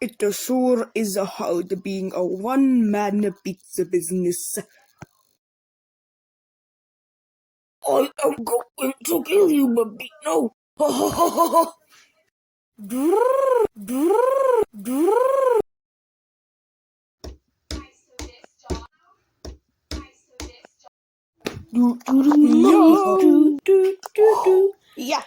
It sure is hard being a one-man pizza business. I am going to kill you, Bambino. Ha ha ha ha ha. Yeah.